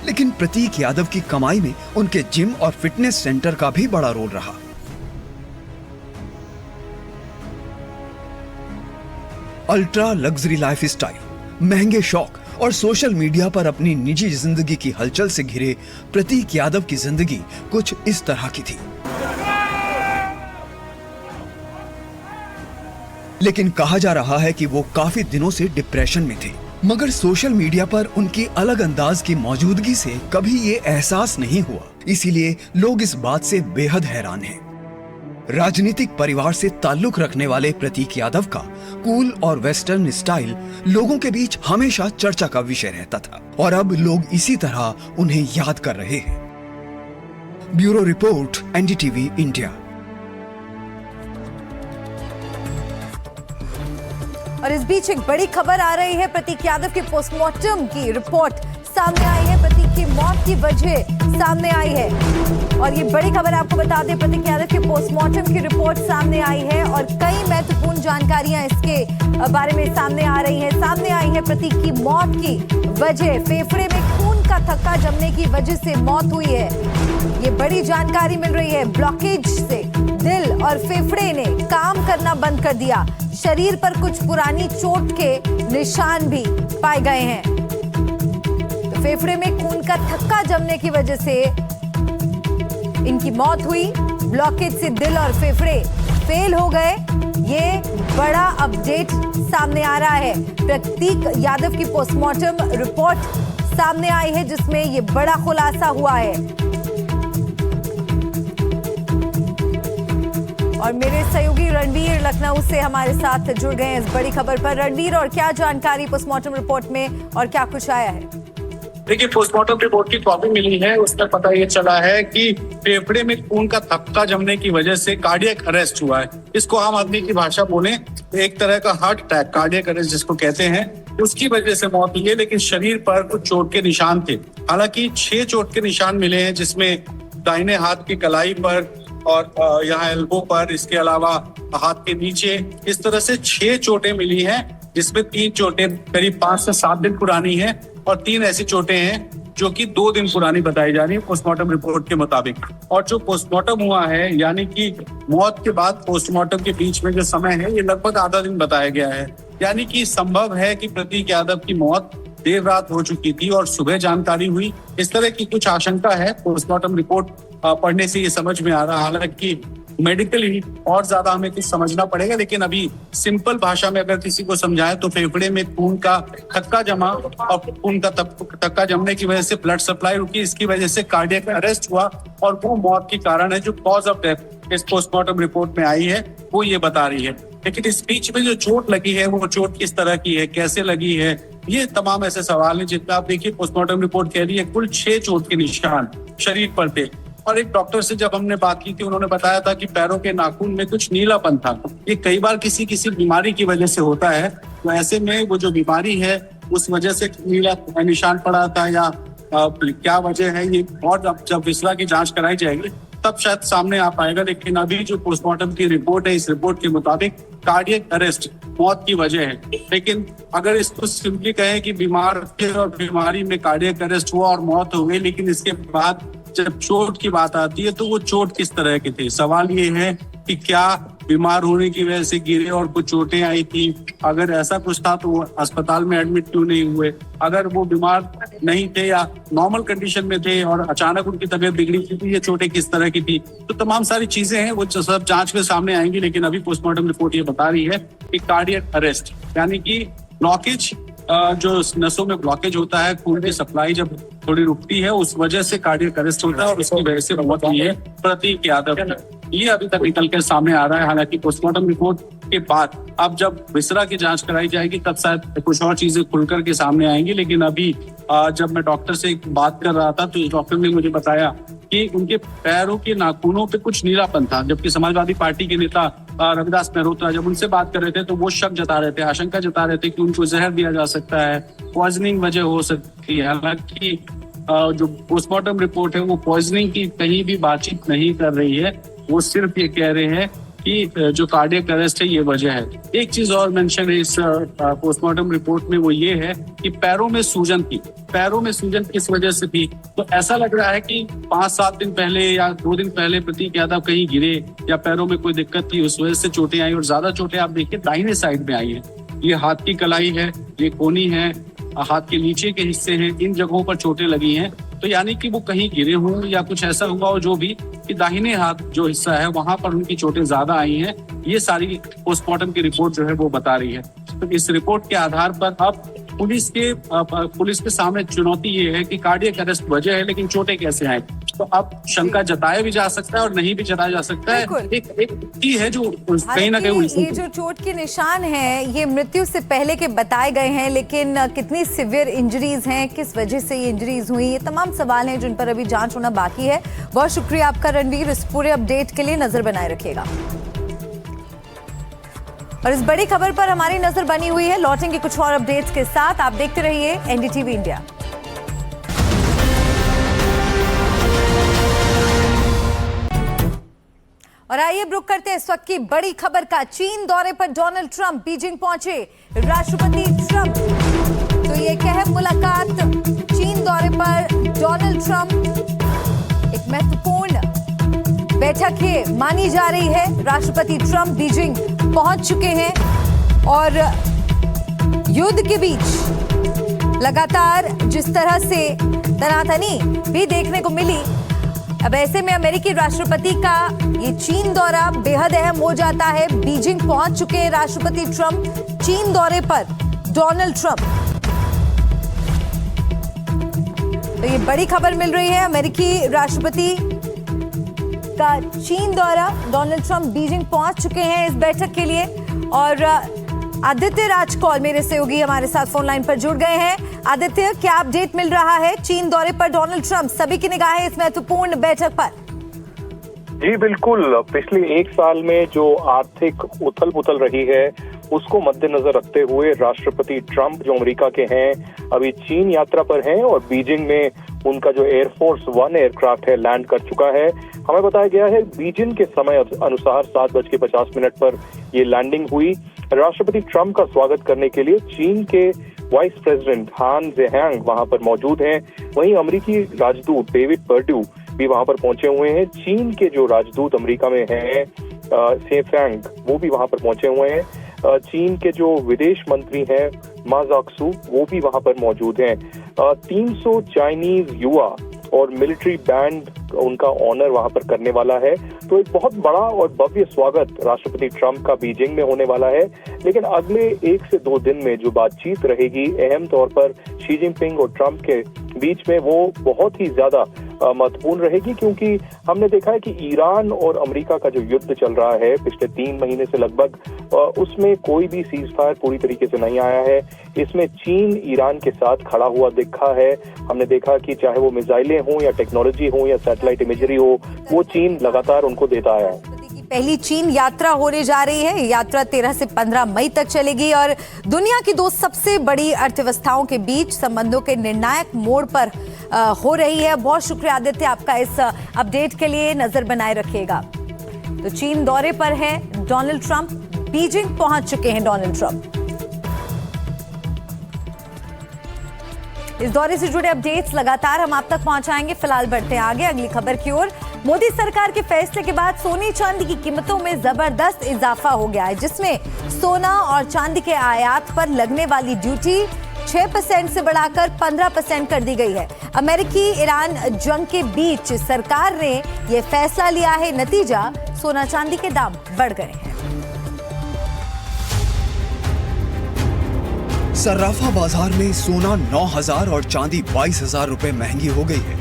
लेकिन प्रतीक यादव की कमाई में उनके जिम और फिटनेस सेंटर का भी बड़ा रोल रहा। अल्ट्रा लग्जरी लाइफस्टाइल, महंगे शौक और सोशल मीडिया पर अपनी निजी जिंदगी की हलचल से घिरे प्रतीक यादव की जिंदगी कुछ इस तरह की थी। लेकिन कहा जा रहा है कि वो काफी दिनों से डिप्रेशन में थे, मगर सोशल मीडिया पर उनकी अलग अंदाज की मौजूदगी से कभी ये एहसास नहीं हुआ। इसीलिए लोग इस बात से बेहद हैरान हैं। राजनीतिक परिवार से ताल्लुक रखने वाले प्रतीक यादव का कूल और वेस्टर्न स्टाइल लोगों के बीच हमेशा चर्चा का विषय रहता था और अब लोग इसी तरह उन्हें याद कर रहे हैं। Bureau report, NDTV India. और इस बीच एक बड़ी खबर आ रही है। प्रतीक यादव के पोस्टमार्टम की रिपोर्ट सामने आई है। प्रतीक की मौत की वजह सामने आई है और ये बड़ी खबर आपको बता दें, प्रतीक यादव के पोस्टमार्टम की रिपोर्ट सामने आई है और कई महत्वपूर्ण जानकारियां इसके बारे में सामने आ रही हैं। सामने आई है प्रतीक की मौत की वजह, फेफड़े में खून का थक्का जमने की वजह से मौत हुई है। ये बड़ी जानकारी मिल रही है। ब्लॉकेज से दिल और फेफड़े ने काम करना बंद कर दिया। शरीर पर कुछ पुरानी चोट के निशान भी पाए गए हैं। तो फेफड़े में खून का थक्का जमने की वजह से इनकी मौत हुई। ब्लॉकेज से दिल और फेफड़े फेल हो गए। ये बड़ा अपडेट सामने आ रहा है। प्रतीक यादव की पोस्टमार्टम रिपोर्ट सामने आई है जिसमें ये बड़ा खुलासा हुआ है और मेरे सहयोगी रणवीर लखनऊ से हमारे साथ जुड़ गए हैं इस बड़ी खबर पर। रणवीर, और क्या जानकारी पोस्टमार्टम रिपोर्ट में और क्या कुछ आया है? देखिए, पोस्टमार्टम रिपोर्ट की कॉपी मिली है, उसमें पता ये चला है कि फेफड़े में खून का थक्का जमने की वजह से कार्डियक अरेस्ट हुआ है। इसको आम आदमी की भाषा बोले एक तरह का हार्ट अटैक, कार्डियक अरेस्ट जिसको कहते हैं, उसकी वजह से मौत हुई है। लेकिन शरीर पर कुछ चोट के निशान थे। हालांकि 6 चोट के निशान मिले हैं, जिसमें दाहिने हाथ की कलाई पर और यहाँ एल्बो पर, इसके अलावा हाथ के नीचे, इस तरह से 6 चोटें मिली हैं, जिसमें 3 चोटें करीब 5 से 7 दिन पुरानी हैं और 3 ऐसी चोटें हैं जो कि 2 दिन पुरानी बताई जा रही है पोस्टमार्टम रिपोर्ट के मुताबिक। और जो पोस्टमार्टम हुआ है, यानी कि मौत के बाद पोस्टमार्टम के बीच में जो समय है, ये लगभग आधा दिन बताया गया है। यानी कि संभव है कि प्रतीक यादव की मौत देर रात हो चुकी थी और सुबह जानकारी हुई। इस तरह की कुछ आशंका है। पोस्टमार्टम रिपोर्ट पढ़ने से ये समझ में आ रहा है। हालांकि मेडिकली और ज्यादा हमें कुछ समझना पड़ेगा, लेकिन अभी सिंपल भाषा में अगर किसी को समझाए तो फेफड़े में खून का थक्का जमा और खून का थक्का जमने की वजह से ब्लड सप्लाई रुकी, इसकी वजह से कार्डियक अरेस्ट हुआ और वो मौत के कारण है। जो कॉज ऑफ डेथ इस पोस्टमार्टम रिपोर्ट में आई है वो ये बता रही है। लेकिन इस बीच में जो चोट लगी है, वो चोट किस तरह की है, कैसे लगी है, ये तमाम ऐसे सवाल हैं जिनमें आप देखिए पोस्टमार्टम रिपोर्ट कह रही है कुल 6 चोट के निशान शरीर पर थे। और एक डॉक्टर से जब हमने बात की थी, उन्होंने बताया था कि पैरों के नाखून में कुछ नीलापन था। ये कई बार किसी बीमारी की वजह से होता है, तो ऐसे में वो जो बीमारी है उस वजह से नीला निशान पड़ा था या क्या वजह है ये, और जब विसरा की जांच कराई जाएगी तब शायद सामने आ पाएगा। लेकिन अभी जो पोस्टमार्टम की रिपोर्ट है, इस रिपोर्ट के मुताबिक कार्डियक अरेस्ट मौत की वजह है। लेकिन अगर इसको सिंपली कहें कि बीमार थे और बीमारी में कार्डियक अरेस्ट हुआ और मौत हो गई, लेकिन इसके बाद जब चोट की बात आती है तो वो चोट किस तरह की थी? सवाल ये है कि क्या बीमार होने की वजह से गिरे और कुछ चोटें आई थी? अगर ऐसा कुछ था तो वो अस्पताल में एडमिट क्यों नहीं हुए? अगर वो बीमार नहीं थे या नॉर्मल कंडीशन में थे और अचानक उनकी तबीयत बिगड़ी थी तो ये चोटें किस तरह की थी? तो तमाम सारी चीजें हैं, वो सब जांच में सामने आएंगी। लेकिन अभी पोस्टमार्टम रिपोर्ट ये बता रही है कि कार्डियक अरेस्ट, यानी कि ब्लॉकेज, जो नसों में ब्लॉकेज होता है, खून की सप्लाई जब थोड़ी रुकती है, उस वजह से कार्डियक अरेस्ट होता है और उसकी वजह से मौत हुई है प्रतीक यादव की। ये अभी तक निकल के सामने आ रहा है। हालांकि पोस्टमार्टम रिपोर्ट के बाद अब जब विसरा की जांच कराई जाएगी तब शायद कुछ और चीजें खुलकर के सामने आएंगी। लेकिन अभी जब मैं डॉक्टर से बात कर रहा था तो डॉक्टर ने मुझे बताया कि उनके पैरों के नाखूनों पे कुछ नीलापन था, जबकि समाजवादी पार्टी के नेता रविदास मेहरोत्रा जब उनसे बात कर रहे थे तो वो शक जता रहे थे, आशंका जता रहे थे कि उनको जहर दिया जा सकता है, पॉइजनिंग वजह हो सकती है। हालांकि जो पोस्टमार्टम रिपोर्ट है वो पॉइजनिंग की कहीं भी बातचीत नहीं कर रही है, वो सिर्फ ये कह रहे हैं कि जो कार्डियक अरेस्ट है ये वजह है। एक चीज और मेंशन है इस पोस्टमार्टम रिपोर्ट में, वो ये है कि पैरों में सूजन थी। पैरों में सूजन किस वजह से थी? तो ऐसा लग रहा है कि 5-7 दिन पहले या 2 दिन पहले प्रतीक यादव कहीं गिरे या पैरों में कोई दिक्कत थी, उस वजह से चोटें आई। और ज्यादा चोटें आप देखिए दाहिने साइड में आई है। ये हाथ की कलाई है, ये कोहनी है, हाथ के नीचे के हिस्से हैं, इन जगहों पर चोटें लगी हैं। तो यानी कि वो कहीं गिरे हों या कुछ ऐसा हुआ हो जो भी, कि दाहिने हाथ जो हिस्सा है वहां पर उनकी चोटें ज्यादा आई हैं। ये सारी पोस्टमार्टम की रिपोर्ट जो है वो बता रही है। तो इस रिपोर्ट के आधार पर अब पुलिस के सामने चुनौती ये है कि कार्डियक अरेस्ट वजह है, लेकिन चोटें कैसे आए? तो अब शंका जताया भी जा सकता है और नहीं भी जताया जा सकता है। एक है जो कहीं ना कहीं ये जो चोट के निशान हैं ये मृत्यु से पहले के बताए गए हैं, लेकिन कितनी सिवियर इंजरीज हैं, किस वजह से ये इंजरीज हुई, ये तमाम सवाल हैं जिन पर अभी जांच होना बाकी है। बहुत शुक्रिया आपका रणवीर, इस पूरे अपडेट के लिए नजर बनाए रखिएगा। और इस बड़ी खबर पर हमारी नजर बनी हुई है। लौटेंगे कुछ और अपडेट्स के साथ, आप देखते रहिए एनडीटीवी इंडिया। और आइए रुक करते हैं इस वक्त की बड़ी खबर का। चीन दौरे पर डोनाल्ड ट्रंप बीजिंग पहुंचे। राष्ट्रपति ट्रंप, तो ये क्या है मुलाकात? चीन दौरे पर डोनाल्ड ट्रंप, एक महत्वपूर्ण बैठक है मानी जा रही है। राष्ट्रपति ट्रंप बीजिंग पहुंच चुके हैं और युद्ध के बीच लगातार जिस तरह से तनातनी भी देखने को मिली, अब ऐसे में अमेरिकी राष्ट्रपति का ये चीन दौरा बेहद अहम हो जाता है। बीजिंग पहुंच चुके हैं राष्ट्रपति ट्रंप, चीन दौरे पर डोनाल्ड ट्रंप। तो ये बड़ी खबर मिल रही है। अमेरिकी राष्ट्रपति का चीन दौरा, डोनाल्ड ट्रंप बीजिंग पहुंच चुके हैं इस बैठक के लिए। और आदित्य राजकौल मेरे सहयोगी हमारे साथ फोन लाइन पर जुड़ गए हैं। आदित्य, क्या अपडेट मिल रहा है चीन दौरे पर डोनाल्ड ट्रंप, सभी की निगाहें इस महत्वपूर्ण बैठक पर? जी बिल्कुल, पिछले एक साल में जो आर्थिक उथल पुथल रही है उसको मद्देनजर रखते हुए राष्ट्रपति ट्रंप जो अमेरिका के हैं अभी चीन यात्रा पर हैं और बीजिंग में उनका जो एयरफोर्स 1 एयरक्राफ्ट है लैंड कर चुका है। हमें बताया गया है बीजिंग के समय अनुसार 7:50 पर ये लैंडिंग हुई। राष्ट्रपति ट्रंप का स्वागत करने के लिए चीन के वाइस प्रेसिडेंट हान ज़ेहांग वहां पर मौजूद हैं। वहीं अमेरिकी राजदूत डेविड पर्ड्यू भी वहां पर पहुंचे हुए हैं। चीन के जो राजदूत अमेरिका में हैं सेफैंग, वो भी वहां पर पहुंचे हुए हैं। चीन के जो विदेश मंत्री हैं मा ज़ाक्सू, वो भी वहां पर मौजूद हैं। 300 चाइनीज युवा और मिलिट्री बैंड उनका ऑनर वहां पर करने वाला है। तो एक बहुत बड़ा और भव्य स्वागत राष्ट्रपति ट्रंप का बीजिंग में होने वाला है। लेकिन अगले 1 से 2 दिन में जो बातचीत रहेगी अहम तौर पर शी जिनपिंग और ट्रंप के बीच में, वो बहुत ही ज्यादा महत्वपूर्ण रहेगी, क्योंकि हमने देखा है कि ईरान और अमेरिका का जो युद्ध चल रहा है पिछले 3 महीने से लगभग, उसमें कोई भी सीज फायर पूरी तरीके से नहीं आया है। इसमें चीन ईरान के साथ खड़ा हुआ दिखा है। हमने देखा कि चाहे वो मिसाइलें हों या टेक्नोलॉजी हो या सैटेलाइट इमेजरी हो, वो चीन लगातार उनको देता आया है। पहली चीन यात्रा होने जा रही है। यात्रा 13 से 15 मई तक चलेगी और दुनिया की 2 सबसे बड़ी अर्थव्यवस्थाओं के बीच संबंधों के निर्णायक मोड़ पर हो रही है। बहुत शुक्रिया आदित्य आपका इस अपडेट के लिए, नजर बनाए रखिएगा। तो चीन दौरे पर है डोनाल्ड ट्रंप, बीजिंग पहुंच चुके हैं डोनाल्ड ट्रंप। इस दौरे से जुड़े अपडेट्स लगातार हम आप तक पहुंचाएंगे। फिलहाल बढ़ते हैं आगे अगली खबर की ओर। मोदी सरकार के फैसले के बाद सोने चांदी की कीमतों में जबरदस्त इजाफा हो गया है, जिसमें सोना और चांदी के आयात पर लगने वाली ड्यूटी 6% से बढ़ाकर 15% कर दी गई है। अमेरिकी ईरान जंग के बीच सरकार ने यह फैसला लिया है। नतीजा, सोना चांदी के दाम बढ़ गए हैं। सर्राफा बाजार में सोना 9,000 और चांदी 22,000 रुपए महंगी हो गई है।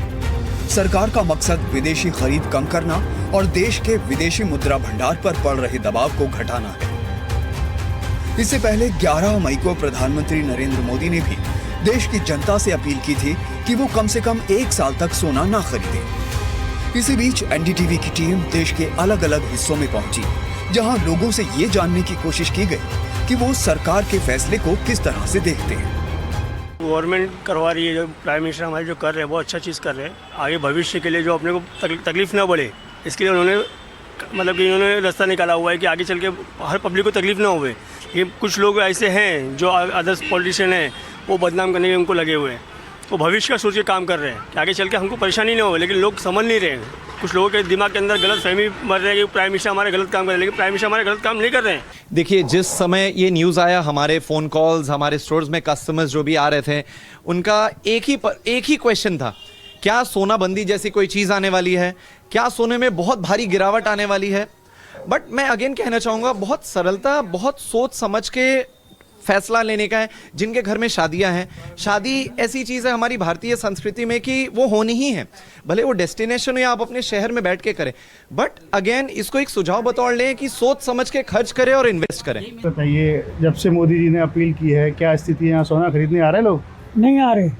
सरकार का मकसद विदेशी खरीद कम करना और देश के विदेशी मुद्रा भंडार पर पड़ रहे दबाव को घटाना है। इससे पहले 11 मई को प्रधानमंत्री नरेंद्र मोदी ने भी देश की जनता से अपील की थी कि वो कम से कम 1 साल तक सोना ना खरीदे। इसी बीच एनडीटीवी की टीम देश के अलग अलग हिस्सों में पहुंची, जहां लोगों से ये जानने की कोशिश की गई कि वो सरकार के फैसले को किस तरह से देखते हैं। गवर्नमेंट करवा रही है, जो प्राइम मिनिस्टर हमारे जो कर रहे हैं वो अच्छा चीज़ कर रहे हैं। आगे भविष्य के लिए जो अपने को तकलीफ ना बढ़े, इसके लिए उन्होंने मतलब कि इन्होंने रास्ता निकाला हुआ है कि आगे चल के हर पब्लिक को तकलीफ ना हुए। ये कुछ लोग ऐसे हैं जो अदर्स पॉलिटिशियन हैं, वो बदनाम करने के उनको लगे हुए हैं। वो भविष्य का सोच के काम कर रहे हैं कि आगे चल के हमको परेशानी ना हो, लेकिन लोग समझ नहीं रहे हैं। कुछ लोगों के दिमाग के अंदर गलत फहमी मर रहे हैं कि प्राइम मिनिस्टर हमारे गलत काम कर रहे हैं, लेकिन प्राइम मिनिस्टर हमारे गलत काम नहीं कर रहे हैं। देखिए, जिस समय ये न्यूज़ आया, हमारे फ़ोन कॉल्स, हमारे स्टोर्स में कस्टमर्स जो भी आ रहे थे, उनका एक ही क्वेश्चन था, क्या सोना बंदी जैसी कोई चीज़ आने वाली है? क्या सोने में बहुत भारी गिरावट आने वाली है? बट मैं अगेन कहना चाहूँगा, बहुत सरलता, बहुत सोच समझ के फैसला लेने का है। जिनके घर में शादियां हैं, शादी ऐसी चीज़ है हमारी भारतीय संस्कृति में कि वो होनी ही है, भले वो डेस्टिनेशन हो या आप अपने शहर में बैठ के करें। बट अगेन इसको एक सुझाव बतौर लें कि सोच समझ के खर्च करें और इन्वेस्ट करें। बताइए, जब से मोदी जी ने अपील की है, क्या स्थिति है? यहाँ सोना खरीदने आ रहे लोग? नहीं आ रहे,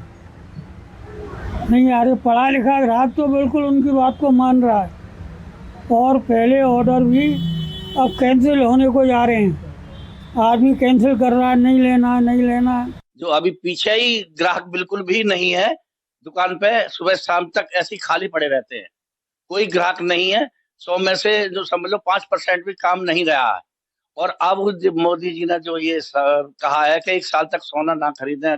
नहीं आ रहे। पढ़ा लिखा ग्राहक तो बिल्कुल उनकी बात को मान रहा है, और पहले ऑर्डर भी अब कैंसिल होने को जा रहे हैं। आदमी कैंसिल कर रहा है, नहीं लेना, नहीं लेना। जो अभी पीछे ही ग्राहक बिल्कुल भी नहीं है, दुकान पे सुबह शाम तक ऐसे ही खाली पड़े रहते हैं, कोई ग्राहक नहीं है। 100 में से जो समझ लो 5% भी काम नहीं रहा है। और अब मोदी जी ने जो ये कहा है कि 1 साल तक सोना ना खरीदें,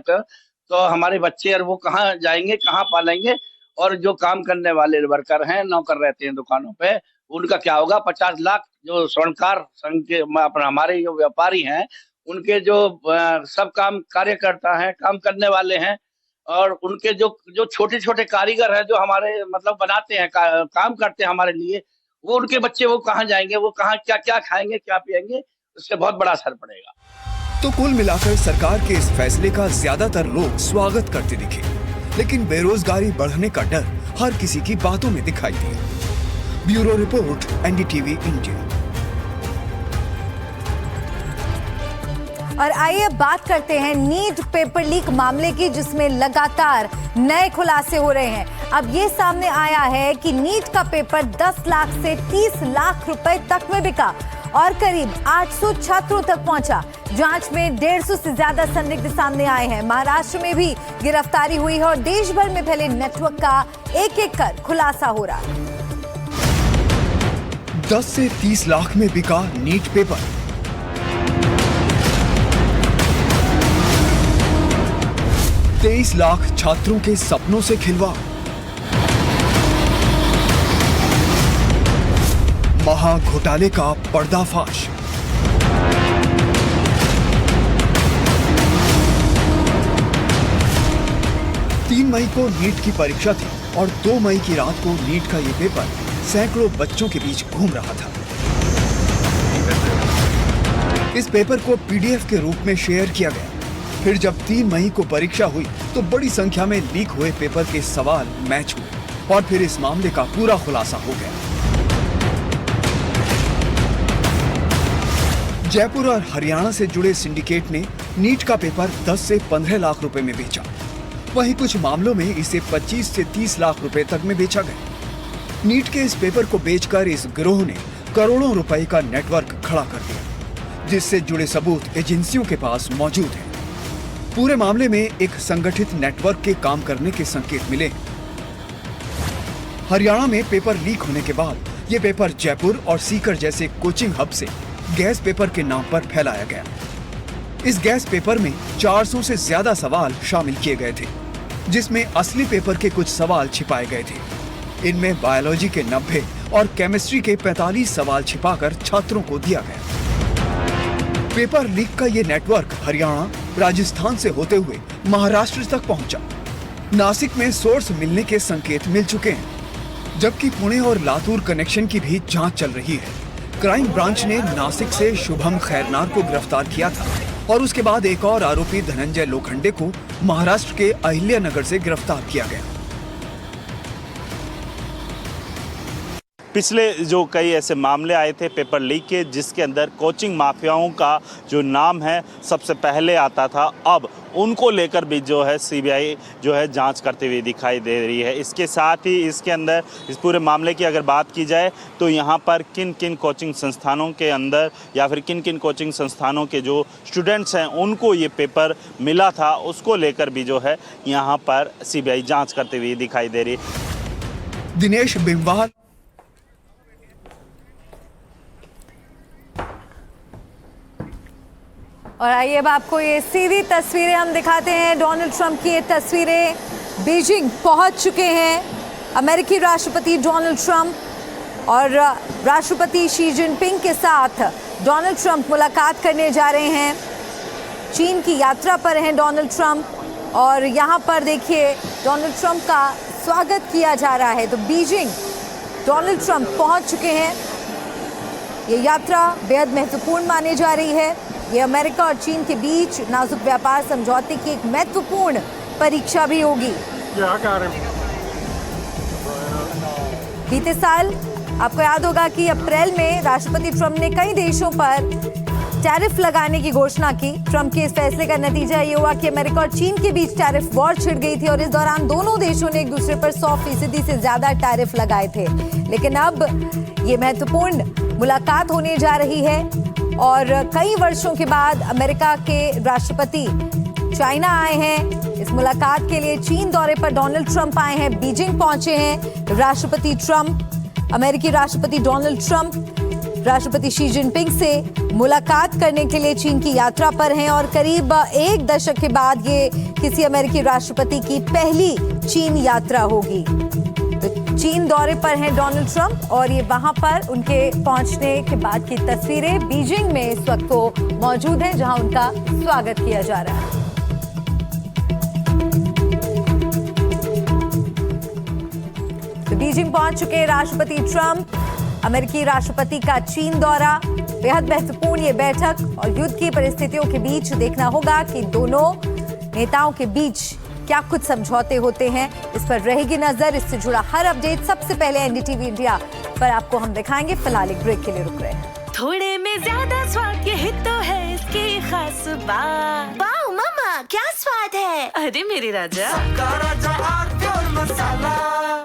तो हमारे बच्चे और वो कहाँ जाएंगे, कहाँ पालेंगे? और जो काम करने वाले वर्कर हैं, नौकर रहते हैं दुकानों पे, उनका क्या होगा? 50 लाख जो स्वर्णकार संघ के हमारे जो व्यापारी हैं, उनके जो सब काम कार्यकर्ता हैं, काम करने वाले हैं, और उनके जो छोटे छोटे कारीगर हैं, जो हमारे मतलब बनाते हैं, काम करते हैं हमारे लिए, वो उनके बच्चे वो कहाँ जाएंगे? वो कहाँ क्या क्या खाएंगे, क्या पिएंगे? उससे बहुत बड़ा असर पड़ेगा। तो कुल मिलाकर सरकार के इस फैसले का ज्यादातर लोग स्वागत करते दिखे, लेकिन बेरोजगारी बढ़ने का डर हर किसी की बातों में दिखाई दिया। Bureau report, NDTV India. और आइए अब बात करते हैं नीट पेपर लीक मामले की, जिसमें लगातार नए खुलासे हो रहे हैं। अब ये सामने आया है कि नीट का पेपर 10 लाख से 30 लाख रुपए तक में बिका और करीब 800 छात्रों तक पहुंचा। जांच में 150 से ज्यादा संदिग्ध सामने आए हैं। महाराष्ट्र में भी गिरफ्तारी हुई है और देश भर में फैले नेटवर्क का एक-एक कर खुलासा हो रहा है। 10 से 30 लाख में बिका नीट पेपर। 23 लाख छात्रों के सपनों से खिलवाड़। महाघोटाले का पर्दाफाश। तीन मई को नीट की परीक्षा थी और 2 मई की रात को नीट का ये पेपर सैकड़ों बच्चों के बीच घूम रहा था। इस पेपर को पीडीएफ के रूप में शेयर किया गया। फिर जब 3 मई को परीक्षा हुई तो बड़ी संख्या में लीक हुए पेपर के सवाल मैच हुए और फिर इस मामले का पूरा खुलासा हो गया। जयपुर और हरियाणा से जुड़े सिंडिकेट ने नीट का पेपर 10 से 15 लाख रुपए में बेचा। वहीं कुछ मामलों में इसे 25 से 30 लाख रुपए तक में बेचा गया। नीट के इस पेपर को बेचकर इस गिरोह ने करोड़ों रुपए का नेटवर्क खड़ा कर दिया, जिससे जुड़े सबूत एजेंसियों के पास मौजूद हैं। पूरे मामले में एक संगठित नेटवर्क के काम करने के संकेत मिले। हरियाणा में पेपर लीक होने के बाद ये पेपर जयपुर और सीकर जैसे कोचिंग हब से गैस पेपर के नाम पर फैलाया गया। इस गैस पेपर में 400 से ज्यादा सवाल शामिल किए गए थे, जिसमें असली पेपर के कुछ सवाल छिपाए गए थे। इनमें बायोलॉजी के 90 और केमिस्ट्री के 45 सवाल छिपाकर छात्रों को दिया गया। पेपर लीक का ये नेटवर्क हरियाणा, राजस्थान से होते हुए महाराष्ट्र तक पहुंचा। नासिक में सोर्स मिलने के संकेत मिल चुके हैं, जबकि पुणे और लातूर कनेक्शन की भी जांच चल रही है। क्राइम ब्रांच ने नासिक से शुभम खैरनार को गिरफ्तार किया था और उसके बाद एक और आरोपी धनंजय लोखंडे को महाराष्ट्र के अहिल्यानगर से गिरफ्तार किया गया। पिछले जो कई ऐसे मामले आए थे पेपर लीक के, जिसके अंदर कोचिंग माफियाओं का जो नाम है सबसे पहले आता था, अब उनको लेकर भी जो है सीबीआई जो है जांच करते हुए दिखाई दे रही है। इसके साथ ही इसके अंदर इस पूरे मामले की अगर बात की जाए तो यहाँ पर किन किन कोचिंग संस्थानों के अंदर या फिर किन किन कोचिंग संस्थानों के जो स्टूडेंट्स हैं उनको ये पेपर मिला था, उसको लेकर भी जो है यहाँ पर सीबीआई जाँच करते हुए दिखाई दे रही है। दिनेश बिंवाल। और आइए अब आपको ये सीधी तस्वीरें हम दिखाते हैं। डोनाल्ड ट्रंप की ये तस्वीरें। बीजिंग पहुंच चुके हैं अमेरिकी राष्ट्रपति डोनाल्ड ट्रंप और राष्ट्रपति शी जिनपिंग के साथ डोनाल्ड ट्रंप मुलाकात करने जा रहे हैं। चीन की यात्रा पर हैं डोनाल्ड ट्रंप और यहाँ पर देखिए डोनाल्ड ट्रंप का स्वागत किया जा रहा है। तो बीजिंग डोनाल्ड ट्रंप पहुंच चुके हैं। ये यात्रा बेहद महत्वपूर्ण मानी जा रही है। ये अमेरिका और चीन के बीच नाजुक व्यापार समझौते की एक महत्वपूर्ण परीक्षा भी होगी। बीते साल आपको याद होगा कि अप्रैल में राष्ट्रपति ट्रंप ने कई देशों पर टैरिफ लगाने की घोषणा की। ट्रंप के इस फैसले का नतीजा ये हुआ कि अमेरिका और चीन के बीच टैरिफ वॉर छिड़ गई थी और इस दौरान दोनों देशों ने एक दूसरे पर 100% से ज्यादा टैरिफ लगाए थे। लेकिन अब ये महत्वपूर्ण मुलाकात होने जा रही है और कई वर्षों के बाद अमेरिका के राष्ट्रपति चाइना आए हैं। इस मुलाकात के लिए चीन दौरे पर डोनाल्ड ट्रंप आए हैं, बीजिंग पहुंचे हैं। राष्ट्रपति ट्रंप, अमेरिकी राष्ट्रपति डोनाल्ड ट्रंप राष्ट्रपति शी जिनपिंग से मुलाकात करने के लिए चीन की यात्रा पर हैं और करीब 1 दशक के बाद ये किसी अमेरिकी राष्ट्रपति की पहली चीन यात्रा होगी। चीन दौरे पर हैं डोनाल्ड ट्रंप और ये वहां पर उनके पहुंचने के बाद की तस्वीरें बीजिंग में इस वक्त को मौजूद हैं, जहां उनका स्वागत किया जा रहा है। तो बीजिंग पहुंच चुके राष्ट्रपति ट्रंप। अमेरिकी राष्ट्रपति का चीन दौरा, बेहद महत्वपूर्ण ये बैठक और युद्ध की परिस्थितियों के बीच देखना होगा कि दोनों नेताओं के बीच क्या कुछ समझौते होते हैं। इस पर रहेगी नजर। इससे जुड़ा हर अपडेट सबसे पहले एनडीटीवी इंडिया पर आपको हम दिखाएंगे। फिलहाल एक ब्रेक के लिए रुक रहे हैं। थोड़े में ज्यादा स्वाद, यही तो है इसकी खास बात। वाओ मम्मा, क्या स्वाद है। अरे मेरे राजा, सबका राजा